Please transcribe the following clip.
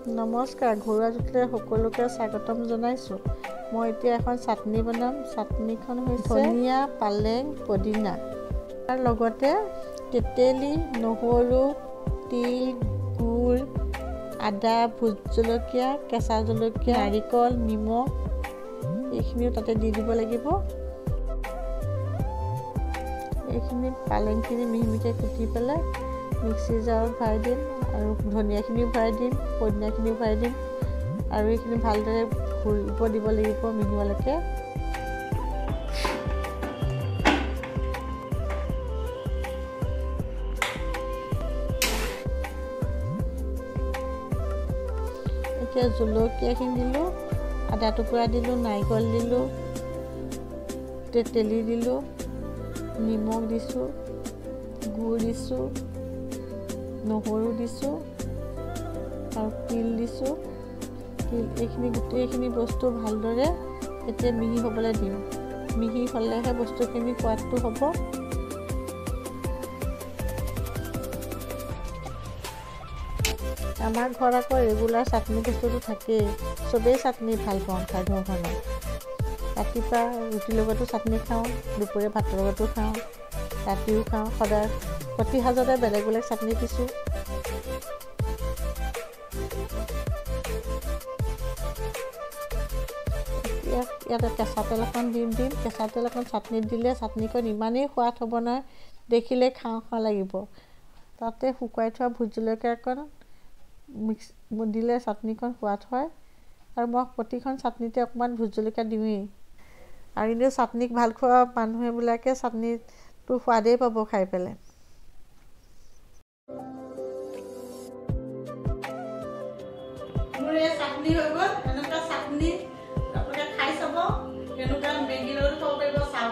নমস্কাৰ, ঘৰুৱা জুতিলৈ সকলোকে স্বাগতম জনাইছোঁ। মই এতিয়া এখন চাটনি বনাম। চাটনিখন হৈছে ধনিয়া, পালেং, পদিনা। তাৰ লগতে তেতেলী, নহৰু, তিল, গুড়, আদা, ভোট জলকীয়া, কেঁচা জলকীয়া, নাৰিকল, নিমখ এইখিনিও তাতে দি দিব লাগিব। এইখিনি পালেংখিনি মিহি মিহিকৈ কুটি পেলাই মিক্সি জাৰত ভৰাই দিম আৰু ধনিয়াখিনিও ভৰাই দিম, পদিনাখিনিও ভৰাই দিম আৰু এইখিনি ভালদৰে ঘূৰিব দিব লাগিব মিহিলৈকে। এতিয়া জলকীয়াখিনি দিলোঁ, আদা টুকুৰা দিলোঁ, নাৰিকল দিলোঁ, তেতেলী দিলোঁ, নিমখ দিছোঁ, গুড় দিছোঁ, নহৰু দিছোঁ আৰু তিল দিছোঁ। এইখিনি গোটেইখিনি বস্তু ভালদৰে এতিয়া মিহি হ'বলৈ দিম। মিহি হ'লেহে বস্তুখিনি সোৱাদটো হ'ব। আমাৰ ঘৰত আকৌ ৰেগুলাৰ চাটনি বস্তুটো থাকেই। চবেই চাটনি ভাল পাওঁ খাই ঘৰখনত। ৰাতিপুৱা ৰুটিৰ লগতো চাটনি খাওঁ, দুপৰীয়া ভাতৰ লগতো খাওঁ, ৰাতিও খাওঁ। সদায় প্ৰতি সাঁজতে বেলেগ বেলেগ চাটনি পিছোঁ। ইয়াতে কেঁচা তেল অকণ দিম। কেঁচা তেল অকণ চাটনিত দিলে চাটনিকণ ইমানেই সোৱাদ হ'ব নহয়, দেখিলে খাওঁ খাওঁ লাগিব। তাতে শুকুৱাই থোৱা ভোট জলকীয়া অকণ দিলে চাটনিখন সোৱাদ হয় আৰু মই প্ৰতিখন চাটনিতে অকণমান ভোট জলকীয়া দিওঁৱেই। আৰু এনেও চাটনিক ভাল খোৱা মানুহবিলাকে চাটনিটো সোৱাদেই পাব খাই পেলাই। মোৰ এই চাটনি হৈ গ'ল। এনেকুৱা চাটনি আপোনালোকে খাই চাব। এনেকুৱা মেগীৰ লগত খাব পাৰিব, চাহ